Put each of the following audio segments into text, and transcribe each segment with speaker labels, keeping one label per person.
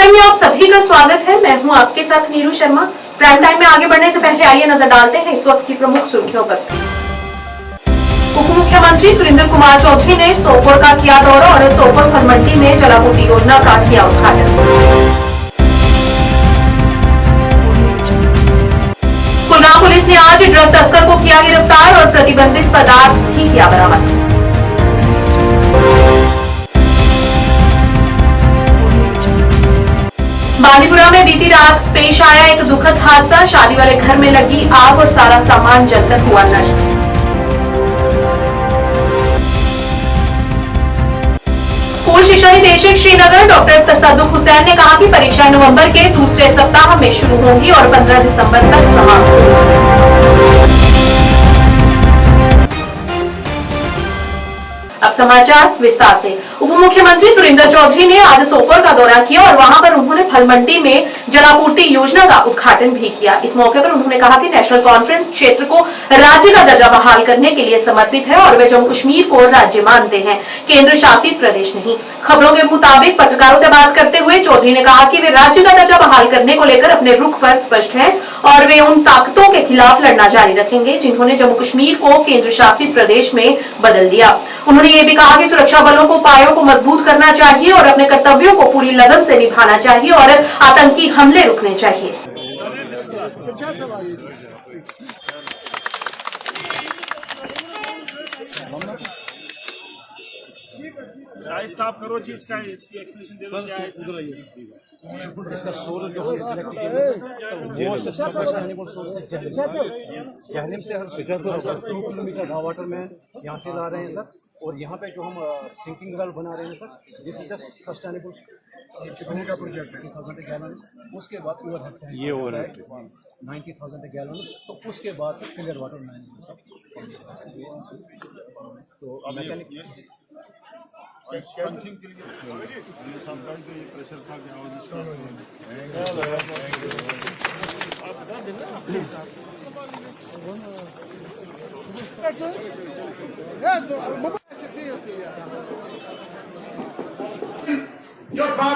Speaker 1: Time में आप सभी का स्वागत है। मैं हूं आपके साथ नीरू शर्मा। प्राइम टाइम में आगे बढ़ने से पहले आइए नजर डालते हैं इस वक्त की प्रमुख सुर्खियों पर। उप मुख्यमंत्री सुरेंद्र कुमार चौधरी ने सोपोर का किया दौरा और सोपोर फल मंडी में जलापूर्ति योजना का किया उद्घाटन। कुलगाम पुलिस ने आज ड्रग तस्कर को किया गिरफ्तार और प्रतिबंधित पदार्थ भी किया बरामद। बांदीपुरा में बीती रात पेश आया एक दुखद हादसा। शादी वाले घर में लगी आग और सारा सामान जलकर हुआ नष्ट। स्कूल शिक्षा निदेशक श्रीनगर डॉक्टर तसद्दुक हुसैन ने कहा कि परीक्षाएं नवंबर के दूसरे सप्ताह में शुरू होंगी और 15 दिसंबर तक समाप्त होंगी। अब समाचार विस्तार से। उप मुख्यमंत्री सुरेंद्र चौधरी ने आज सोपोर का दौरा किया और वहां पर उन्होंने फल मंडी में जलापूर्ति योजना का उद्घाटन भी किया। इस मौके पर उन्होंने कहा कि नेशनल कॉन्फ्रेंस क्षेत्र को राज्य का दर्जा बहाल करने के लिए समर्पित है और वे जम्मू कश्मीर को राज्य मानते हैं, केंद्र शासित प्रदेश नहीं। खबरों के मुताबिक पत्रकारों से बात करते हुए चौधरी ने कहा कि वे राज्य का दर्जा बहाल करने को लेकर अपने रुख पर स्पष्ट हैं और वे उन ताकतों के खिलाफ लड़ना जारी रखेंगे जिन्होंने जम्मू कश्मीर को केंद्र शासित प्रदेश में बदल दिया। उन्होंने ये भी कहा कि सुरक्षा बलों को उपायों को मजबूत करना चाहिए और अपने कर्तव्यों को पूरी लगन से निभाना चाहिए और आतंकी हमले रुकने चाहिए।
Speaker 2: साफ करो जी इसका इसकी एक्सप्लेनेशन दे दो क्या है
Speaker 3: इसका सोर्स जो है सिलेक्ट किया वो सस्टेनेबल सोर्स है। जहलम से हम 2 किलोमीटर वाटर में यहाँ से ला रहे हैं सर, और यहाँ पे जो हम सिंकिंग वेल बना रहे हैं sir, this is the sustainable कितने का प्रोजेक्ट है 20,000 गैलन। उसके बाद ओवर ये ओवर है 90,000 गैलन, तो उसके बाद क्लियर वाटर मैनेजमेंट सर। तो मैकेनिक
Speaker 2: पंचिंग के लिए प्रेशर था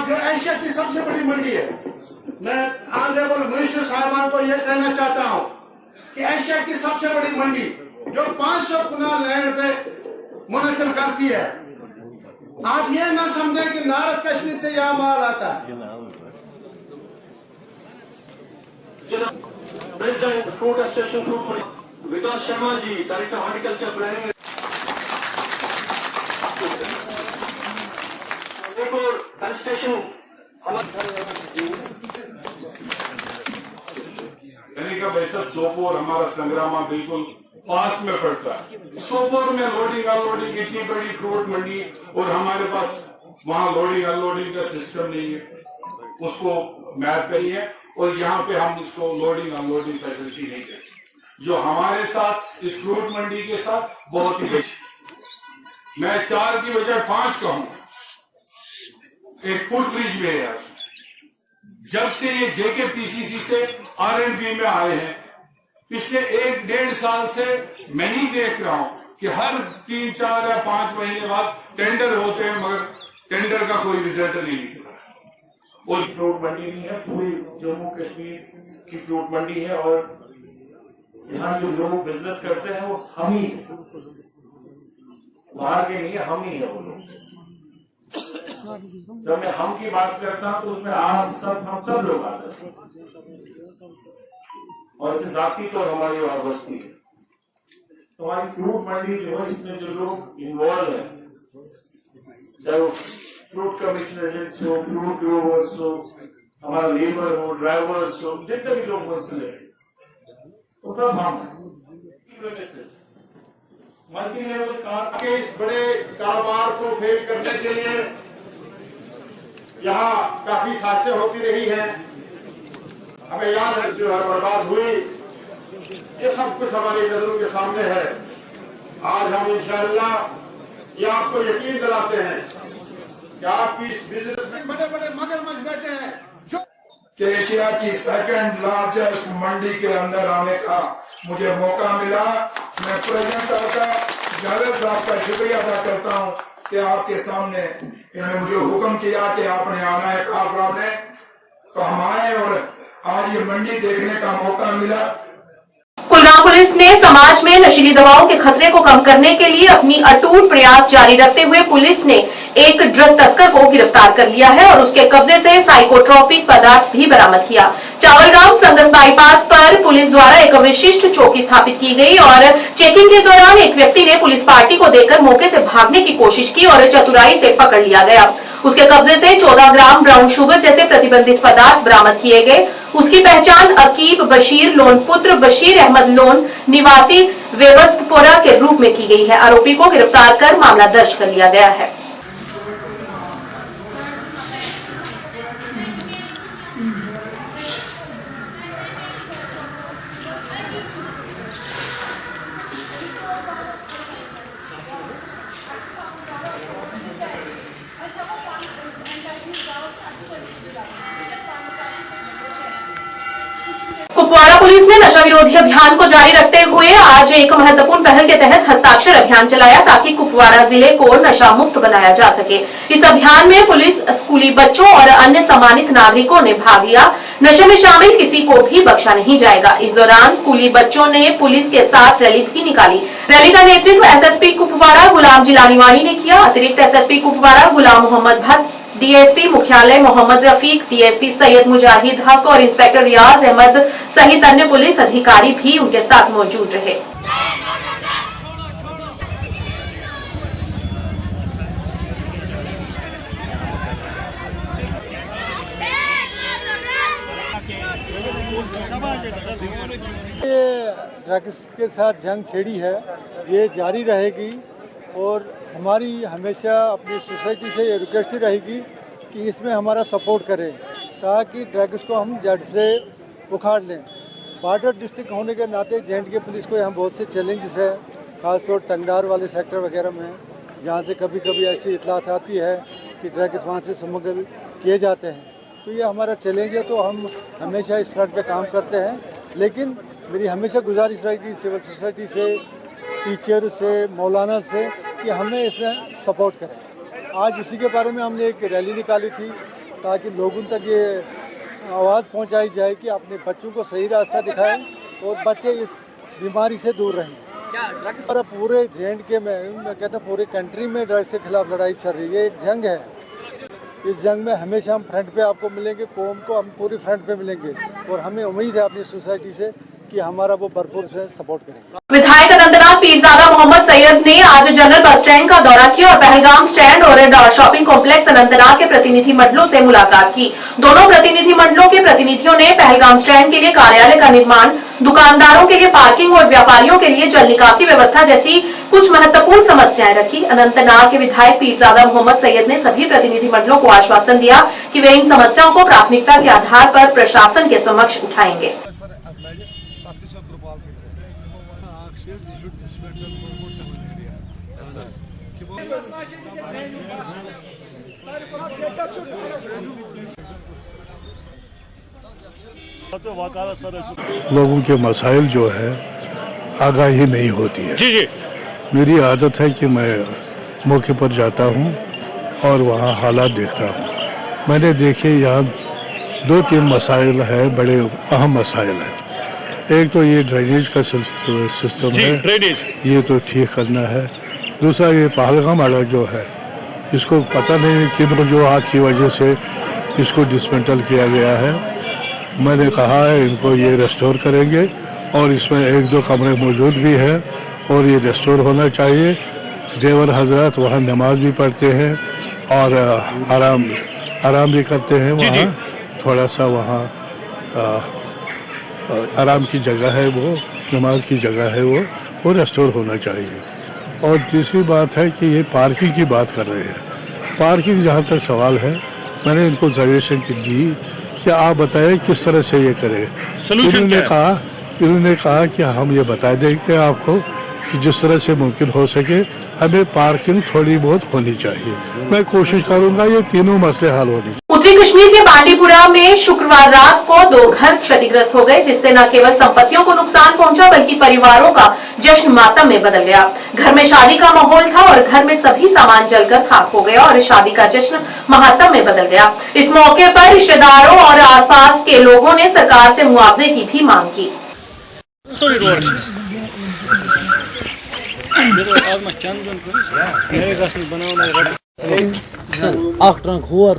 Speaker 4: जो एशिया की सबसे बड़ी मंडी है। मैं ऑनरेबल मिनिस्टर साहबान को यह कहना चाहता हूं कि एशिया की सबसे बड़ी मंडी जो 500 कुनाल लैंड पे मुनसर करती है, आप ये ना समझें कि नारद कश्मीर से यहाँ माल आता है। प्रेसिडेंट फ्रूट एसोसिएशन ग्रुप विकास Sharma ji, director horticulture planning station
Speaker 5: का वैसा सोपोर हमारा संग्रामा बिल्कुल पास में पड़ता है। सोपोर में लोडिंग अनलोडिंग इतनी बड़ी फ्रूट मंडी और हमारे पास वहाँ लोडिंग अनलोडिंग का सिस्टम नहीं है, उसको मैप नहीं है और यहाँ पे हम इसको लोडिंग अनलोडिंग फैसिलिटी नहीं देते, जो हमारे साथ इस फ्रूट मंडी के साथ बहुत ही बेची। मैं 4 की बजाय 5 कहूँगा। एक फुट ब्रिज में है। जब से ये JKPCC से R&B में आए हैं, पिछले 1-1.5 साल से मैं ही देख रहा हूं कि हर 3, 4 या 5 महीने बाद टेंडर होते हैं, मगर टेंडर का कोई रिजल्ट नहीं निकला। और फ्रूट मंडी नहीं है, पूरी जम्मू कश्मीर की फ्रूट मंडी है और यहाँ जो लोग बिजनेस करते हैं वो हम ही है, बाहर के नहीं है, हम ही है वो लोग। जब मैं हम की बात करता हूं तो उसमें हम सब लोग आते हैं और इसे जाती तो हमारी वाबस्ती है। तो हमारी फ्रूट मंडी जो है, इसमें जो लोग इन्वॉल्व है, चाहे वो फ्रूट कमीशन एजेंट्स हो, फ्रूट ग्रोवर्स हो, हमारा लेबर हो, ड्राइवर्स हो, जितने भी लोग मुझसे ले वो सब हम मल्टी लेवल के
Speaker 4: इस बड़े कारोबार को फेल करने के लिए यहाँ काफी हादसे होती रही है। हमें याद है जो है बर्बाद हुई, ये सब कुछ हमारी नजरों के सामने है। आज हम इंशाअल्लाह ये आपको यकीन दिलाते हैं कि आपकी इस बिजनेस में बड़े बड़े मगरमच्छ बैठे हैं जो
Speaker 5: एशिया की 2nd लार्जेस्ट मंडी के अंदर आने का मुझे मौका मिला। मैं प्रेसिडेंट का जावेद साहब का शुक्रिया अदा करता हूँ कि आपके सामने इन्होंने मुझे हुक्म किया कि आपने आना है कार सामने तो हम आए और आज ये मंडी देखने का मौका मिला।
Speaker 1: कुलगांव पुलिस ने समाज में नशीली दवाओं के खतरे को कम करने के लिए अपनी अटूट प्रयास जारी रखते हुए पुलिस ने एक ड्रग तस्कर को गिरफ्तार कर लिया है और उसके कब्जे से साइकोट्रोपिक पदार्थ भी बरामद किया। चावलगांव संगस बाईपास पर पुलिस द्वारा एक विशिष्ट चौकी स्थापित की गई और चेकिंग के दौरान एक व्यक्ति ने पुलिस पार्टी को देखकर मौके से भागने की कोशिश की और चतुराई से पकड़ लिया गया। उसके कब्जे से 14 ग्राम ब्राउन शुगर जैसे प्रतिबंधित पदार्थ बरामद किए गए। उसकी पहचान अकीब बशीर लोन पुत्र बशीर अहमद लोन निवासी वेवस्तपुरा के रूप में की गई है। आरोपी को गिरफ्तार कर मामला दर्ज कर लिया गया है। कुपवाड़ा पुलिस ने नशा विरोधी अभियान को जारी रखते हुए आज एक महत्वपूर्ण पहल के तहत हस्ताक्षर अभियान चलाया ताकि कुपवाड़ा जिले को नशा मुक्त बनाया जा सके। इस अभियान में पुलिस, स्कूली बच्चों और अन्य सम्मानित नागरिकों ने भाग लिया। नशे में शामिल किसी को भी बख्शा नहीं जाएगा। इस दौरान स्कूली बच्चों ने पुलिस के साथ रैली भी निकाली। रैली का नेतृत्व एसएसपी कुपवाड़ा गुलाम जिलानीवानी ने किया। अतिरिक्त एसएसपी कुपवाड़ा गुलाम मोहम्मद भट्ट, डीएसपी मुख्यालय मोहम्मद रफीक, डीएसपी सैयद मुजाहिद हक और इंस्पेक्टर रियाज अहमद सहित अन्य पुलिस अधिकारी भी उनके साथ मौजूद रहे।
Speaker 6: ये ड्रग्स के साथ जंग छेड़ी है, ये जारी रहेगी और हमारी हमेशा अपनी सोसाइटी से ये रिक्वेस्ट रहेगी कि इसमें हमारा सपोर्ट करें ताकि ड्रग्स को हम जड़ से उखाड़ लें। बॉर्डर डिस्ट्रिक्ट होने के नाते J&K पुलिस को यहाँ बहुत से चैलेंजेस है, खासतौर टंगडार वाले सेक्टर वगैरह में, जहाँ से कभी कभी ऐसी इतलात आती है कि ड्रग्स वहाँ से स्मगल किए जाते हैं। तो ये हमारा चैलेंज है, तो हम हमेशा इस फ्रंट पे काम करते हैं। लेकिन मेरी हमेशा गुजारिश रहेगी सिविल सोसाइटी से, टीचर से, मौलाना से कि हमें इसमें सपोर्ट करें। आज उसी के बारे में हमने एक रैली निकाली थी ताकि लोगों तक ये आवाज़ पहुंचाई जाए कि अपने बच्चों को सही रास्ता दिखाएं और बच्चे इस बीमारी से दूर रहें। और पूरे J&K में, मैं कहता हूँ पूरे कंट्री में ड्रग्स के खिलाफ लड़ाई चल रही है। एक जंग है, इस जंग में हमेशा हम फ्रंट पे आपको मिलेंगे, कौम को हम पूरी फ्रंट पे मिलेंगे और हमें उम्मीद है अपनी सोसाइटी से कि हमारा वो भरपूर से सपोर्ट करेंगे।
Speaker 1: विधायक अनंतनाग पीरजादा मोहम्मद सैयद ने आज जनरल बस स्टैंड का दौरा किया और पहलगाम स्टैंड और शॉपिंग कॉम्प्लेक्स अनंतनाग के प्रतिनिधि मंडलों से मुलाकात की। दोनों प्रतिनिधि मंडलों के प्रतिनिधियों ने पहलगाम स्टैंड के लिए कार्यालय का निर्माण, दुकानदारों के लिए पार्किंग और व्यापारियों के लिए जल निकासी व्यवस्था जैसी कुछ महत्वपूर्ण समस्याएं रखी। अनंतनाग के विधायक पीरजादा मोहम्मद सैयद ने सभी प्रतिनिधि मंडलों को आश्वासन दिया कि वे इन समस्याओं को प्राथमिकता के आधार पर प्रशासन के समक्ष उठाएंगे।
Speaker 7: लोगों के मसाइल जो है आगाही नहीं होती है। जी जी। मेरी आदत है कि मैं मौके पर जाता हूँ और वहाँ हालात देखता हूँ। मैंने देखे यहाँ 2-3 मसाइल है, बड़े अहम मसाइल है। एक तो ये ड्रेनेज का सिस्टम है, ये तो ठीक करना है। दूसरा ये पहलगाम आड़ा जो है, इसको पता नहीं किन वजूहात की वजह से इसको डिसमेंटल किया गया है। मैंने कहा है इनको ये रेस्टोर करेंगे और इसमें 1-2 कमरे मौजूद भी हैं और ये रेस्टोर होना चाहिए। देवर हजरत वहाँ नमाज भी पढ़ते हैं और आराम भी करते हैं। वहाँ थोड़ा सा वहाँ आराम की जगह है, वो नमाज की जगह है, वो रेस्टोर होना चाहिए। और तीसरी बात है कि ये पार्किंग की बात कर रहे हैं। पार्किंग जहाँ तक सवाल है, मैंने इनको सजेशन दी कि आप बताएं किस तरह से ये करें। इन्होंने कहा कि हम ये बता देंगे आपको कि जिस तरह से मुमकिन हो सके हमें पार्किंग थोड़ी बहुत होनी चाहिए। मैं कोशिश करूंगा ये तीनों मसले हल होने।
Speaker 1: उत्तरी कश्मीर के बांडीपुरा में शुक्रवार रात को 2 घर क्षतिग्रस्त हो गए, जिससे न केवल संपत्तियों को नुकसान पहुंचा बल्कि परिवारों का जश्न मातम में बदल गया। घर में शादी का माहौल था और घर में सभी सामान जलकर खाक हो गया और शादी का जश्न मातम में बदल गया। इस मौके पर रिश्तेदारों और आसपास के लोगों ने सरकार से मुआवजे की भी मांग की।
Speaker 3: ट्रंक होर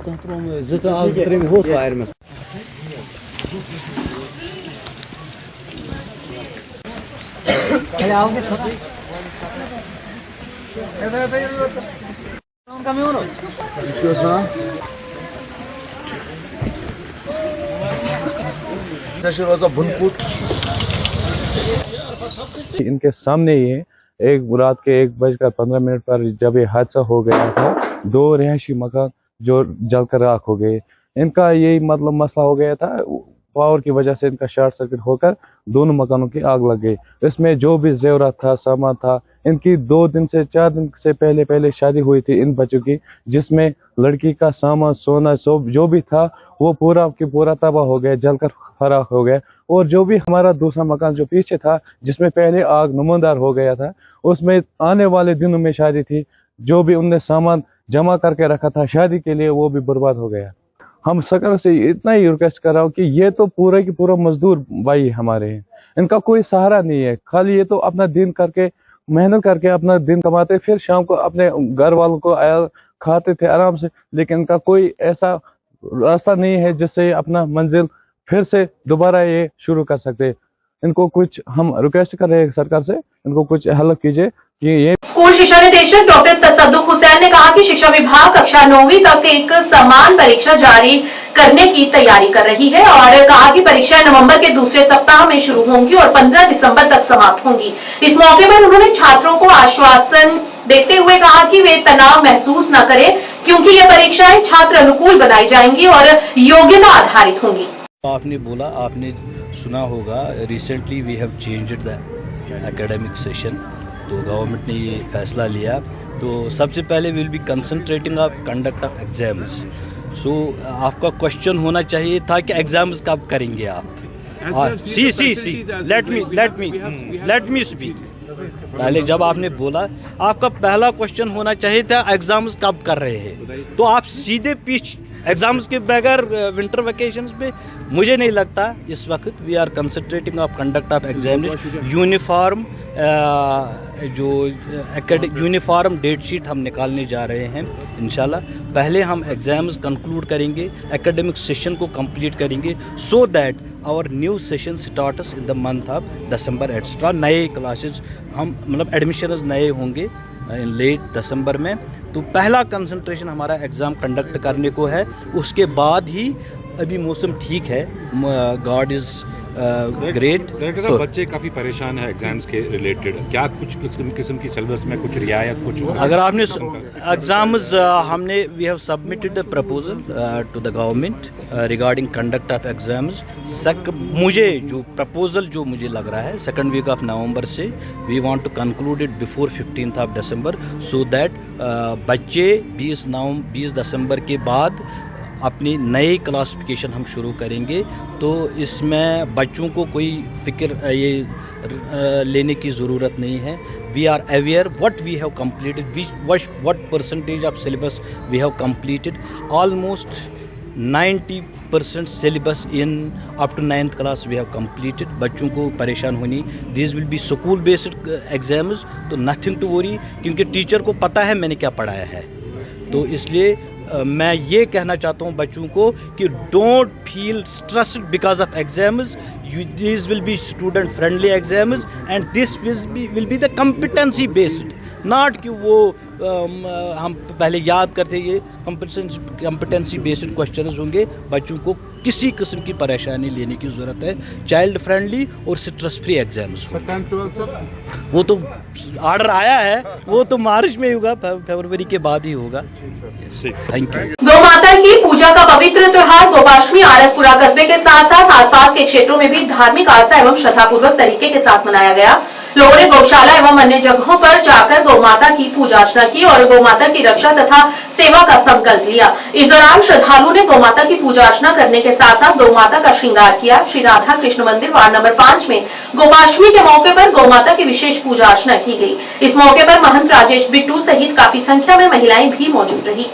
Speaker 3: हो फायर में
Speaker 8: इनके सामने ही एक रात के 1:15 पर जब ये हादसा हो गया था, 2 रिहायशी मकान जो जलकर राख हो गए। इनका यही मतलब मसला हो गया था, पावर की वजह से इनका शॉर्ट सर्किट होकर दोनों मकानों की आग लग गई। इसमें जो भी जेवरात था, सामान था, इनकी 2 दिन से 4 दिन से पहले शादी हुई थी इन बच्चों की, जिसमें लड़की का सामान, सोना, जो भी था वो पूरा की पूरा तबाह हो गया, जलकर फराख हो गया। और जो भी हमारा दूसरा मकान जो पीछे था, जिसमें पहले आग नमूदार हो गया था, उसमें आने वाले दिनों में शादी थी, जो भी उनने सामान जमा करके रखा था शादी के लिए, वो भी बर्बाद हो गया। हम सरकार से इतना ही रिक्वेस्ट कर रहा हूँ कि ये तो पूरा की पूरा मजदूर भाई हमारे हैं, इनका कोई सहारा नहीं है। खाली ये तो अपना दिन करके, मेहनत करके अपना दिन कमाते, फिर शाम को अपने घर वालों को खाते थे आराम से, लेकिन इनका कोई ऐसा रास्ता नहीं है जिससे अपना मंजिल फिर से दोबारा ये शुरू कर सकते। इनको कुछ हम रिक्वेस्ट कर रहे हैं सरकार से, इनको कुछ हेल्प कीजिए कि ये।
Speaker 1: स्कूल शिक्षा निदेशक डॉक्टर तसद्दुक हुसैन ने कहा कि शिक्षा विभाग कक्षा 9वीं तक एक समान परीक्षा जारी करने की तैयारी कर रही है और कहा कि परीक्षाएं नवंबर के दूसरे सप्ताह में शुरू होंगी और 15 दिसंबर तक समाप्त होंगी। इस मौके पर उन्होंने छात्रों को आश्वासन देते हुए कहा कि वे तनाव महसूस न करें, क्योंकि ये परीक्षाएं छात्र अनुकूल बनाई जाएंगी और योग्यता आधारित होंगी।
Speaker 9: आपने बोला, आपने सुना होगा, recently we have changed the academic session, तो गवर्नमेंट ने ये फैसला लिया। तो सबसे पहले will be concentrating of conduct of exams. So आपका क्वेश्चन होना चाहिए था कि एग्जाम्स कब करेंगे आप। Let me speak. पहले जब आपने बोला, आपका पहला क्वेश्चन होना चाहिए था एग्जाम्स कब कर रहे हैं, तो आप सीधे पीछे एग्जाम्स के बगैर विंटर वेकेशंस पे, मुझे नहीं लगता इस वक्त we are concentrating of conduct of exam. Uniform uniform date sheet हम निकालने जा रहे हैं इंशाल्लाह। पहले हम एग्जाम्स कंक्लूड करेंगे, एकेडमिक सेशन को कंप्लीट करेंगे, so that our new session starts in the month of December extra. नए क्लासेस हम मतलब एडमिशनर्स नए होंगे इन लेट दिसंबर में। तो पहला कंसंट्रेशन हमारा एग्ज़ाम कंडक्ट करने को है, उसके बाद ही अभी मौसम ठीक है, गॉड इज़ ग्रेट।
Speaker 10: तो बच्चे काफ़ी परेशान है एग्जाम्स के रिलेटेड, क्या कुछ किस्म की सिलेबस में कुछ रियायत कुछ?
Speaker 9: अगर आपने एग्जाम्स हमने we have submitted the proposal to the government regarding conduct of exams. मुझे जो प्रपोजल जो मुझे लग रहा है 2nd वीक ऑफ नवंबर से we want to conclude it before 15th of December, so that बच्चे 20 दिसंबर के बाद अपनी नई क्लासिफिकेशन हम शुरू करेंगे। तो इसमें बच्चों को कोई फिक्र ये लेने की ज़रूरत नहीं है। We are aware what we have completed, what percentage of syllabus we have completed. Almost 90% syllabus in up to 9th class we have completed. बच्चों को परेशान होनी, this will be school based exams, तो नथिंग टू वरी, क्योंकि teacher को पता है मैंने क्या पढ़ाया है। तो इसलिए मैं ये कहना चाहता हूँ बच्चों को कि don't feel stressed because of exams. This will B student friendly exams and this will be the competency based, not कि वो हम पहले याद करते ये कम्पिटेंसी बेस्ड क्वेश्चंस होंगे। बच्चों को किसी किस्म की परेशानी लेने की ज़रूरत है, चाइल्ड फ्रेंडली और स्ट्रेस फ्री एग्जाम्स। वो तो ऑर्डर आया है, वो तो मार्च में होगा, फरवरी के बाद ही होगा। Thank you.
Speaker 1: गौ माता की पूजा का पवित्र त्योहार गोपाष्टमी आरसपुरा कस्बे के साथ साथ आसपास के क्षेत्रों में भी धार्मिक आस्था एवं श्रद्धापूर्वक तरीके के साथ मनाया गया। लोगों ने गौशाला एवं अन्य जगहों पर जाकर गौ माता की पूजा अर्चना की और गौ माता की रक्षा तथा सेवा का संकल्प लिया। इस दौरान श्रद्धालुओं ने गौ माता की पूजा अर्चना करने के साथ साथ गौ माता का श्रृंगार किया। श्री राधा कृष्ण मंदिर वार्ड नंबर 5 में गोपाष्टमी के मौके पर गौ माता की विशेष पूजा अर्चना की गई। इस मौके पर महंत राजेश बिट्टू सहित काफी संख्या में महिलाएं भी मौजूद रही।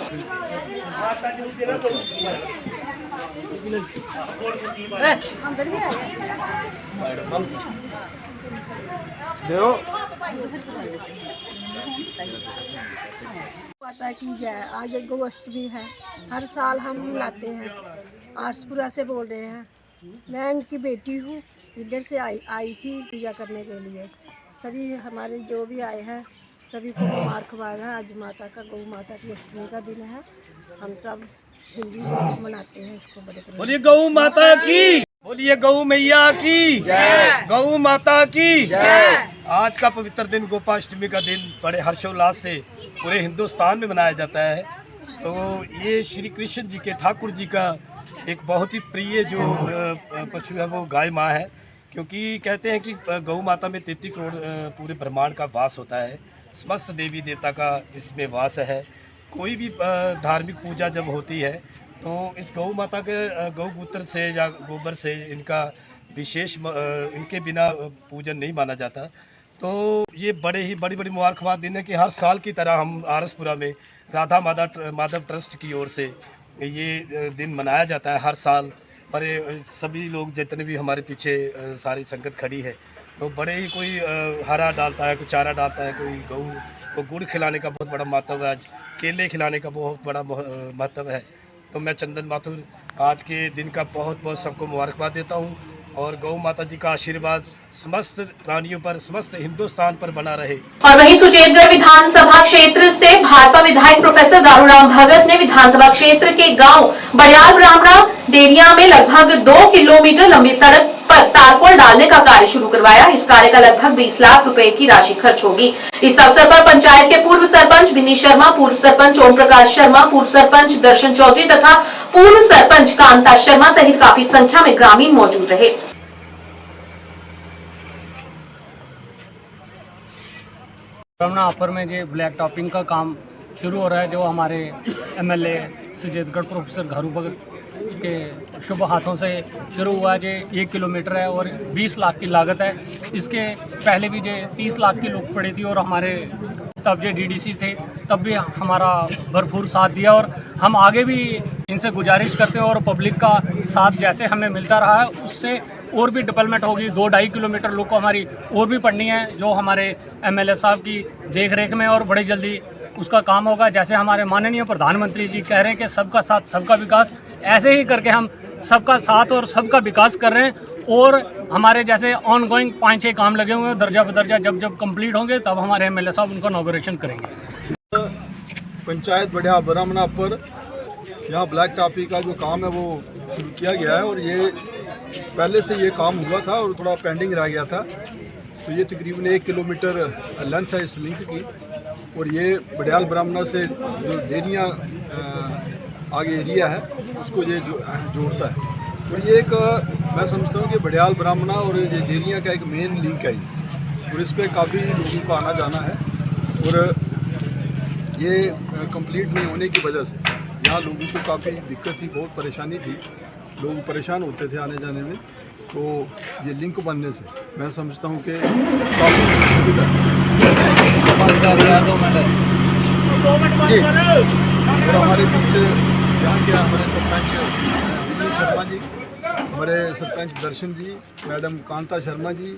Speaker 11: माता की जय। आज गोअष्टमी है, हर साल हम मनाते हैं। आरसपुरा से बोल रहे हैं, मैं इनकी बेटी हूँ। इधर से आई थी पूजा करने के लिए। सभी हमारे जो भी आए हैं सभी को मुबारकबाद है। आज माता का गौ माता की अष्टमी का दिन है। हम सब हिंदू लोग मनाते हैं इसको बड़े।
Speaker 12: बोलिए गौ माता की, बोलिए गौ मैया की जय, गौ माता की जय। आज का पवित्र दिन गोपाष्टमी का दिन बड़े हर्षोल्लास से पूरे हिंदुस्तान में मनाया जाता है। तो ये श्री कृष्ण जी के ठाकुर जी का एक बहुत ही प्रिय जो पशु है वो गाय माँ है, क्योंकि कहते हैं कि गौ माता में 33 करोड़ पूरे ब्रह्मांड का वास होता है। समस्त देवी देवता का इसमें वास है। कोई भी धार्मिक पूजा जब होती है तो इस गौ माता के गौमूत्र से या गोबर से इनका विशेष इनके बिना पूजन नहीं माना जाता। तो ये बड़ी मुबारकबाद दिन है कि हर साल की तरह हम आरसपुरा में राधा माधव ट्रस्ट की ओर से ये दिन मनाया जाता है हर साल। बड़े सभी लोग जितने भी हमारे पीछे सारी संगत खड़ी है तो बड़े ही कोई हरा डालता है, कोई चारा डालता है, कोई गऊ को गुड़ खिलाने का बहुत बड़ा महत्व है, आज केले खिलाने का बहुत बड़ा महत्व है। तो मैं चंदन माथुर आज के दिन का बहुत सबको मुबारकबाद देता हूँ और गौ माता जी का आशीर्वाद समस्त प्राणियों पर, समस्त हिंदुस्तान पर बना रहे।
Speaker 1: और वहीं सुचेतगढ़ विधानसभा क्षेत्र से भाजपा विधायक प्रोफेसर दारूराम भगत ने विधानसभा क्षेत्र के गांव बड़ियाल ब्राह्मणा डेरिया में लगभग 2 किलोमीटर लंबी सड़क पर तारकोल डालने का कार्य शुरू करवाया। इस कार्य का लगभग 20 लाख रुपए की राशि खर्च होगी। इस अवसर पर पंचायत के पूर्व सरपंच भिन्नी शर्मा, पूर्व सरपंच ओम प्रकाश शर्मा, पूर्व सरपंच दर्शन चौधरी तथा पूर्व सरपंच कांता शर्मा सहित काफी संख्या में ग्रामीण मौजूद रहे।
Speaker 13: ब्राह्मणा अपर में जो ब्लैक टॉपिंग का काम शुरू हो रहा है, जो हमारे एमएलए सुचेतगढ़ प्रोफेसर घारू भगत के शुभ हाथों से शुरू हुआ। जो 1 किलोमीटर है और 20 लाख की लागत है। इसके पहले भी जो 30 लाख की लूट पड़ी थी और हमारे तब जो डीडीसी थे तब भी हमारा भरपूर साथ दिया और हम आगे भी इनसे गुजारिश करते हैं और पब्लिक का साथ जैसे हमें मिलता रहा है उससे और भी डेवलपमेंट होगी। 2-2.5 किलोमीटर लोग को हमारी और भी पढ़नी है, जो हमारे एमएलए साहब की देखरेख में, और बड़ी जल्दी उसका काम होगा। जैसे हमारे माननीय प्रधानमंत्री जी कह रहे हैं कि सबका साथ सबका विकास, ऐसे ही करके हम सबका साथ और सबका विकास कर रहे हैं। और हमारे जैसे ऑनगोइंग 5-6 काम लगे हुए हैं, दर्जा बदर्जा जब कंप्लीट होंगे तब हमारे एमएलए साहब उनका इनॉग्रेशन करेंगे।
Speaker 6: पंचायत बढ़िया ब्राह्मणा पर यहाँ ब्लैक टॉपी का जो काम है वो शुरू किया गया है और ये पहले से ये काम हुआ था और थोड़ा पेंडिंग रह गया था। तो ये तकरीबन 1 किलोमीटर लेंथ है इस लिंक की और ये बड़ियाल ब्राह्मणा से जो डेरिया आगे एरिया है उसको ये जोड़ता है। और ये एक मैं समझता हूँ कि बड़ियाल ब्राह्मणा और ये डेरिया का एक मेन लिंक है ये, और इस पर काफ़ी लोगों का आना जाना है। और ये कंप्लीट नहीं होने की वजह से यहाँ लोगों को काफ़ी दिक्कत थी, बहुत परेशानी थी, लोग परेशान होते थे आने जाने में। तो ये लिंक बनने से मैं समझता हूँ कि काफ़ी सुविधा और हमारे पीछे यहाँ के हमारे सरपंच भिन्नी शर्मा जी, हमारे सरपंच दर्शन जी, मैडम कांता शर्मा जी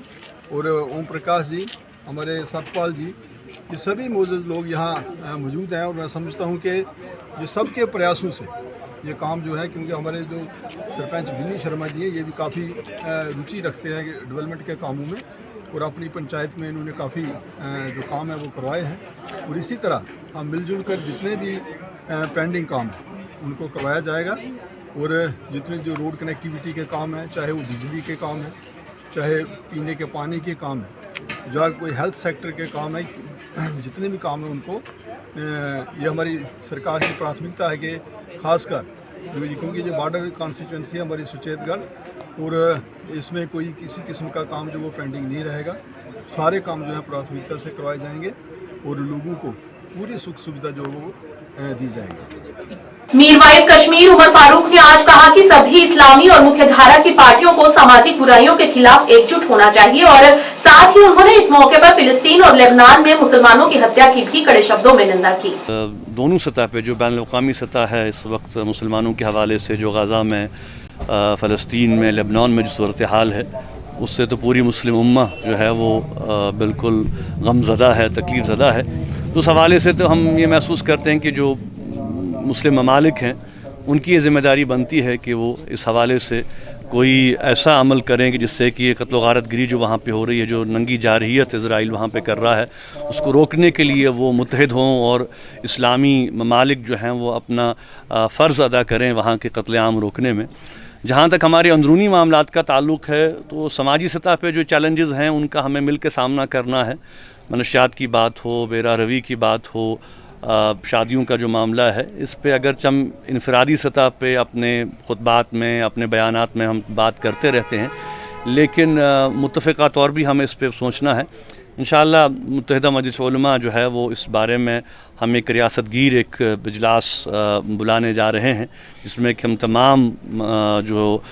Speaker 6: और ओम प्रकाश जी, हमारे सतपाल जी, ये सभी मौजूद लोग यहाँ मौजूद हैं। और मैं समझता हूँ कि ये सबके प्रयासों से ये काम जो है, क्योंकि हमारे जो सरपंच भिन्नी शर्मा जी हैं ये भी काफ़ी रुचि रखते हैं डेवलपमेंट के कामों में और अपनी पंचायत में इन्होंने काफ़ी जो काम है वो करवाए हैं। और इसी तरह हम मिलजुल कर जितने भी पेंडिंग काम हैं उनको करवाया जाएगा। और जितने जो रोड कनेक्टिविटी के काम हैं, चाहे वो बिजली के काम हैं, चाहे पीने के पानी के काम हैं, जहाँ कोई हेल्थ सेक्टर के काम है, जितने भी काम हैं उनको ये हमारी सरकार की प्राथमिकता है कि खासकर क्योंकि ये बॉर्डर कॉन्स्टिट्यूंसी है हमारी सुचेतगढ़ और इसमें कोई किसी किस्म का काम जो वो पेंडिंग नहीं रहेगा।
Speaker 14: सारे काम जो है प्राथमिकता से करवाए जाएंगे और लोगों को पूरी सुख सुविधा जो वो दी जाएगी।
Speaker 1: मीरवाइज कश्मीर उमर फारूक ने आज कहा कि सभी इस्लामी और मुख्यधारा की पार्टियों को सामाजिक बुराइयों के खिलाफ एकजुट होना चाहिए और साथ ही उन्होंने इस मौके पर फिलिस्तीन और लेबनान में मुसलमानों की हत्या की भी कड़े शब्दों में निंदा की।
Speaker 15: दोनों सतह पे जो बैनुल-अक़वामी सतह है इस वक्त मुसलमानों के हवाले से जो गाज़ा में, फ़लस्तीन में, लेबनान में जो सूरत हाल है उससे तो पूरी मुस्लिम उम्मा जो है वो बिल्कुल गमज़दा है, तकलीफ़ ज़दा है। तो उस हवाले से तो हम ये महसूस करते हैं कि जो मुस्लिम ममालिक हैं उनकी ये ज़िम्मेदारी बनती है कि वो इस हवाले से कोई ऐसा अमल करें कि जिससे कि ये कत्ल व गारतगिरी जो वहाँ पे हो रही है, जो नंगी जारहियत इज़राइल वहाँ पे कर रहा है, उसको रोकने के लिए वो मुत्तहिद हों और इस्लामी ममालिक जो हैं वो अपना फ़र्ज़ अदा करें वहाँ के कत्लेआम रोकने में। जहाँ तक हमारे अंदरूनी मामलात का ताल्लुक़ है तो समाजी सतह पे जो चैलेंजेस हैं उनका हमें मिल के सामना करना है। मनशियात की बात हो, बेरा रवी की बात हो, शादियों का जो मामला है, इस पे अगरचे हम इनफरादी सतह पे अपने खुतबात में, अपने बयानात में हम बात करते रहते हैं, लेकिन मुत्तफ़िक़ा तौर भी हमें इस पे सोचना है। इंशाअल्लाह मुत्तहिदा मजलिस उलमा जो है वो इस बारे में हम एक रियासतगीर एक इजलास बुलाने जा रहे हैं, जिसमें कि हम तमाम जो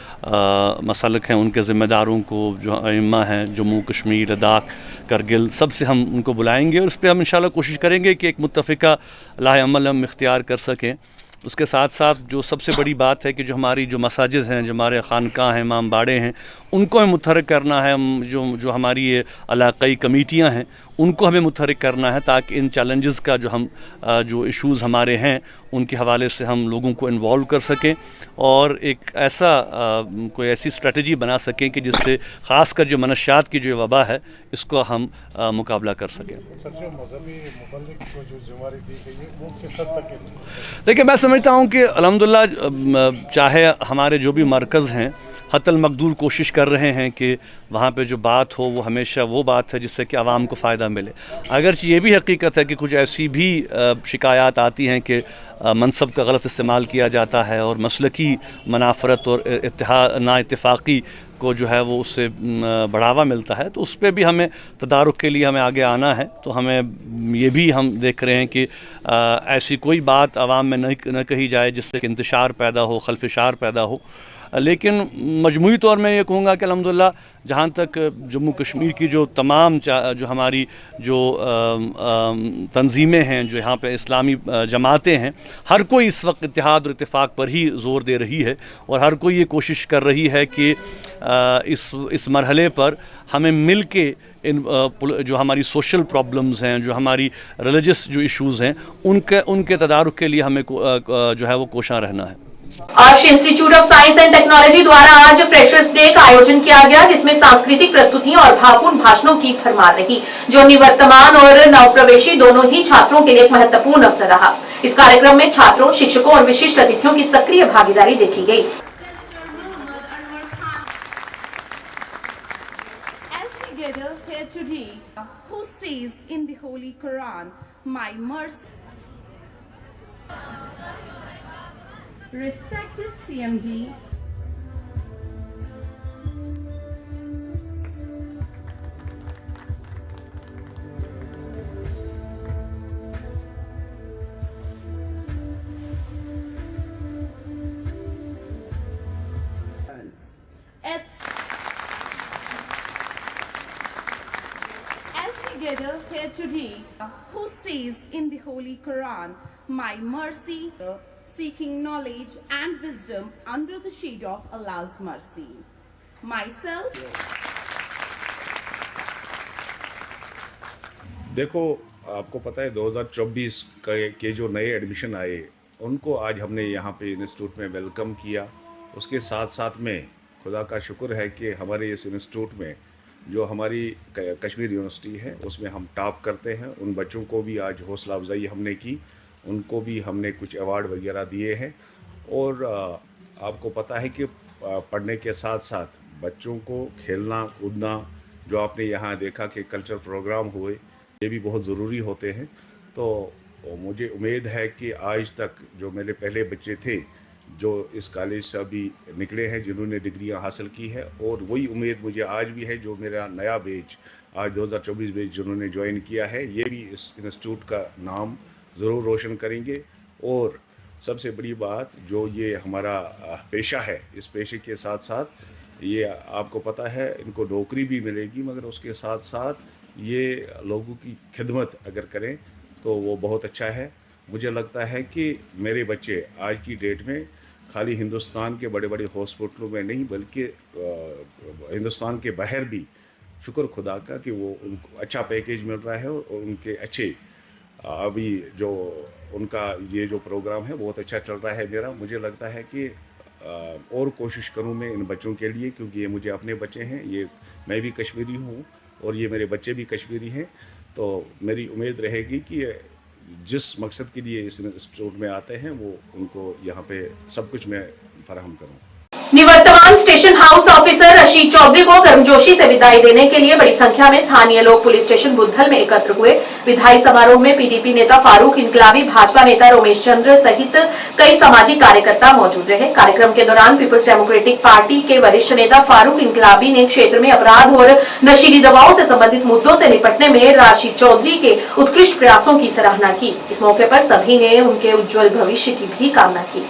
Speaker 15: मसलक हैं उनके ज़िम्मेदारों को, जो अइम्मा हैं जम्मू कश्मीर, लद्दाख, करगिल, सबसे हम उनको बुलाएंगे और इस पर हम इंशाअल्लाह कोशिश करेंगे कि एक मुत्तफ़िक़ा राह अमल हम इख्तियार कर सकें। उसके साथ साथ जो सबसे बड़ी बात है कि जो हमारी जो मसाजिद हैं, जो हमारे खानकाह हैं, इमाम बाड़े हैं, उनको हमें मुतहर्रिक करना है। जो हमारी ये इलाक़ाई कमेटियाँ हैं उनको हमें मुतहर्रिक करना है ताकि इन चैलेंजेस का जो इश्यूज़ हमारे हैं उनके हवाले से हम लोगों को इन्वॉल्व कर सकें और एक ऐसा कोई ऐसी स्ट्रेटजी बना सकें कि जिससे ख़ासकर जो मनशियात की जो वबा है इसको हम मुकाबला कर सकें। देखिए, मैं समझता हूँ कि अल्हम्दुलिल्लाह चाहे हमारे जो भी मरकज़ हैं हतल मकदूर कोशिश कर रहे हैं कि वहाँ पे जो बात हो वो हमेशा वो बात है जिससे कि आवाम को फ़ायदा मिले। अगरचे ये भी हकीकत है कि कुछ ऐसी भी शिकायत आती हैं कि मनसब का गलत इस्तेमाल किया जाता है और मसलकी मनाफरत और नाइत्तेफाक़ी को जो है वो उससे बढ़ावा मिलता है, तो उस पर भी हमें तदारुक के लिए हमें आगे आना है। तो हमें ये भी हम देख रहे हैं कि ऐसी कोई बात आवाम में न कही जाए जिससे कि इंतशार पैदा हो, खलफिशार पैदा हो। लेकिन मजमूई तौर में ये कहूँगा कि अल्हम्दुलिल्लाह जहाँ तक जम्मू कश्मीर की जो तमाम जो हमारी जो तंजीमें हैं, जो यहाँ पे इस्लामी जमातें हैं, हर कोई इस वक्त इत्तेहाद और इत्तेफाक पर ही ज़ोर दे रही है और हर कोई ये कोशिश कर रही है कि इस मरहले पर हमें मिल के इन जो हमारी सोशल प्रॉब्लम्स हैं, जो हमारी रिलीजियस जो इश्यूज़ हैं, उनके तदारुक के लिए हमें जो है वो कोशां रहना है।
Speaker 1: अर्श institute of science and technology द्वारा आज फ्रेशर्स डे का आयोजन किया गया, जिसमें सांस्कृतिक प्रस्तुतियां और भावपूर्ण भाषणों की भरमार रही, जो निवर्तमान और नवप्रवेशी दोनों ही छात्रों के लिए एक महत्वपूर्ण अवसर रहा। इस कार्यक्रम में छात्रों, शिक्षकों और विशिष्ट अतिथियों की सक्रिय भागीदारी देखी गई।
Speaker 16: Respected CMD, gather here today, who says in the Holy Quran, my mercy, seeking knowledge and wisdom under the shade of Allah's mercy. Myself.
Speaker 10: देखो, आपको पता है 2024 के जो नए एडमिशन आए उनको आज हमने यहाँ पे इंस्टीट्यूट में वेलकम किया। उसके साथ साथ में खुदा का शुक्र है कि हमारे इस इंस्टीट्यूट में जो हमारी कश्मीर यूनिवर्सिटी है उसमें हम टॉप करते हैं। उन बच्चों को भी आज हौसला अफजाई हमने की, उनको भी हमने कुछ अवार्ड वगैरह दिए हैं। और आपको पता है कि पढ़ने के साथ साथ बच्चों को खेलना कूदना, जो आपने यहाँ देखा कि कल्चर प्रोग्राम हुए, ये भी बहुत ज़रूरी होते हैं। तो मुझे उम्मीद है कि आज तक जो मेरे पहले बच्चे थे जो इस कॉलेज से अभी निकले हैं, जिन्होंने डिग्रियां हासिल की है, और वही उम्मीद मुझे आज भी है जो मेरा नया बैच आज 2024 में जिन्होंने ज्वाइन किया है, ये भी इस इंस्टीट्यूट का नाम ज़रूर रोशन करेंगे। और सबसे बड़ी बात, जो ये हमारा पेशा है, इस पेशे के साथ साथ ये आपको पता है इनको नौकरी भी मिलेगी, मगर उसके साथ साथ ये लोगों की खिदमत अगर करें तो वो बहुत अच्छा है। मुझे लगता है कि मेरे बच्चे आज की डेट में खाली हिंदुस्तान के बड़े बड़े हॉस्पिटलों में नहीं, बल्कि हिंदुस्तान के बाहर भी शुक्र खुदा का कि वो उनको अच्छा पैकेज मिल रहा है और उनके अच्छे अभी जो उनका ये जो प्रोग्राम है बहुत अच्छा चल रहा है मेरा। मुझे लगता है कि और कोशिश करूं मैं इन बच्चों के लिए, क्योंकि ये मुझे अपने बच्चे हैं, ये मैं भी कश्मीरी हूं और ये मेरे बच्चे भी कश्मीरी हैं। तो मेरी उम्मीद रहेगी कि जिस मकसद के लिए इस इंस्टीट्यूट में आते हैं वो उनको यहाँ पे सब कुछ मैं फराहम करूँ।
Speaker 1: निवर्तमान station house officer Rashid Chaudhary को गर्मजोशी से विदाई देने के लिए बड़ी संख्या में स्थानीय लोग पुलिस स्टेशन बुद्धल में एकत्र हुए। विदाई समारोह में पीडीपी नेता फारूक इनकलाबी, भाजपा नेता रोमेश चंद्र सहित कई सामाजिक कार्यकर्ता मौजूद रहे। कार्यक्रम के दौरान पीपल्स डेमोक्रेटिक पार्टी के वरिष्ठ नेता फारूक इनकलाबी ने क्षेत्र में अपराध और नशीली दवाओं से संबंधित मुद्दों से निपटने में रशीद चौधरी के उत्कृष्ट प्रयासों की सराहना की। इस मौके पर सभी ने उनके उज्जवल भविष्य की भी कामना की।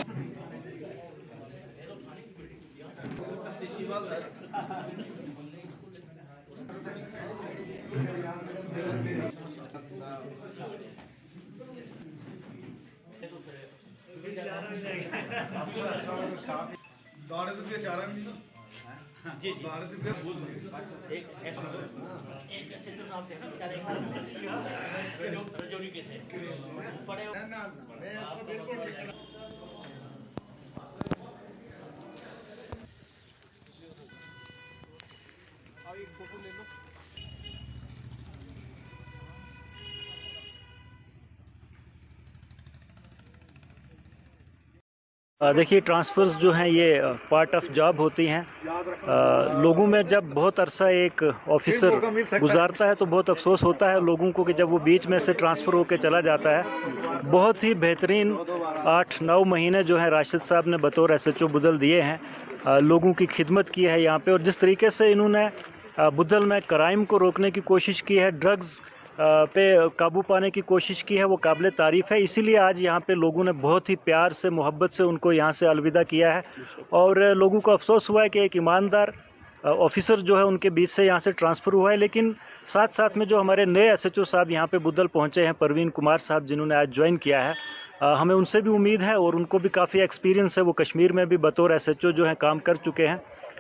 Speaker 17: देखिए, ट्रांसफ़र्स जो हैं ये पार्ट ऑफ जॉब होती हैं। लोगों में जब बहुत अरसा एक ऑफिसर गुजारता है तो बहुत अफसोस होता है लोगों को कि जब वो बीच में से ट्रांसफ़र होकर चला जाता है। बहुत ही बेहतरीन 8-9 महीने जो है राशिद साहब ने बतौर SHO बुद्धल दिए हैं, लोगों की खिदमत की है यहाँ पे। और जिस तरीके से इन्होंने बुद्धल में क्राइम को रोकने की कोशिश की है, ड्रग्स पे काबू पाने की कोशिश की है, वो काबिल तारीफ़ है। इसीलिए आज यहाँ पे लोगों ने बहुत ही प्यार से, मोहब्बत से उनको यहाँ से अलविदा किया है। और लोगों को अफसोस हुआ है कि एक ईमानदार ऑफिसर जो है उनके बीच से यहाँ से ट्रांसफ़र हुआ है। लेकिन साथ साथ में जो हमारे नए SHO साहब यहाँ पे बुद्धल पहुँचे हैं, परवीन कुमार साहब, जिन्होंने आज ज्वाइन किया है, हमें उनसे भी उम्मीद है और उनको भी काफ़ी एक्सपीरियंस है। वो कश्मीर में भी बतौर SHO जो है काम कर चुके हैं।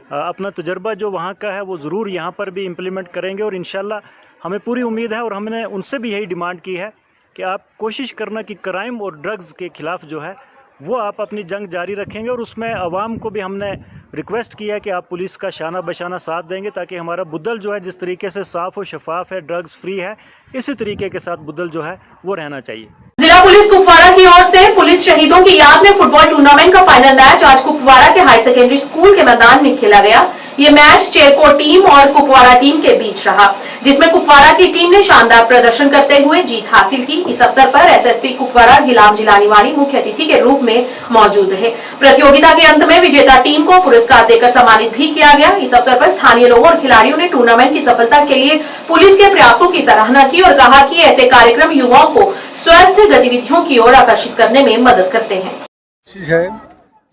Speaker 17: अपना तजर्बा जो वहाँ का है वो ज़रूर यहाँ पर भी इम्प्लीमेंट करेंगे और इंशाल्लाह हमें पूरी उम्मीद है। और हमने उनसे भी यही डिमांड की है कि आप कोशिश करना कि क्राइम और ड्रग्स के ख़िलाफ़ जो है वो आप अपनी जंग जारी रखेंगे। और उसमें आवाम को भी हमने रिक्वेस्ट किया है कि आप पुलिस का शाना बशाना साथ देंगे, ताकि हमारा बुद्धल जो है जिस तरीके से साफ़ और शफाफ है, ड्रग्स फ्री है, इसी तरीके के साथ बुद्धल जो है वो रहना चाहिए।
Speaker 1: जिला पुलिस कुपवाड़ा की ओर से पुलिस शहीदों की याद में फुटबॉल टूर्नामेंट का फाइनल मैच आज कुपवाड़ा के हाई सेकेंडरी स्कूल के मैदान में खेला गया। ये मैच चेरको टीम और कुपवाड़ा टीम के बीच रहा, जिसमें कुपवाड़ा की टीम ने शानदार प्रदर्शन करते हुए जीत हासिल की। इस अवसर पर SSP कुपवाड़ा गिलाम जिलानी वाणी मुख्य अतिथि के रूप में मौजूद रहे। प्रतियोगिता के अंत में विजेता टीम को पुरस्कार देकर सम्मानित भी किया गया। इस अवसर पर स्थानीय लोगों और खिलाड़ियों ने टूर्नामेंट की सफलता के लिए पुलिस के प्रयासों की सराहना की और कहा कि ऐसे कार्यक्रम युवाओं को स्वस्थ गतिविधियों की ओर आकर्षित करने में मदद करते हैं।
Speaker 6: कोशिश है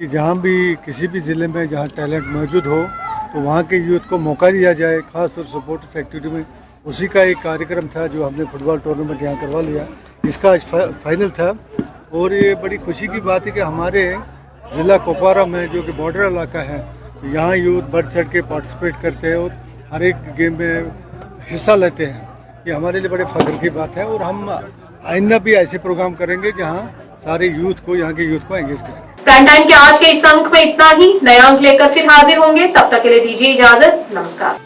Speaker 6: कि जहाँ भी किसी भी जिले में जहाँ टैलेंट मौजूद हो तो वहाँ के यूथ को मौका दिया जाए, खासतौर सपोर्ट्स एक्टिविटी में। उसी का एक कार्यक्रम था जो हमने फुटबॉल टूर्नामेंट यहाँ करवा लिया। इसका आज फाइनल था और ये बड़ी खुशी की बात है कि हमारे ज़िला कुपवाड़ा में जो कि बॉर्डर इलाका है, तो यहाँ यूथ बढ़ चढ़ के पार्टिसिपेट करते हैं और हर एक गेम में हिस्सा लेते हैं। ये हमारे लिए बड़े फख्र की बात है और हम आइंदा भी ऐसे प्रोग्राम करेंगे जहाँ सारे यूथ को, यहाँ के यूथ को एंगेज करेंगे।
Speaker 1: प्राइम टाइम के आज के इस अंक में इतना ही। नया अंक लेकर फिर हाजिर होंगे, तब तक के लिए दीजिए इजाजत। नमस्कार।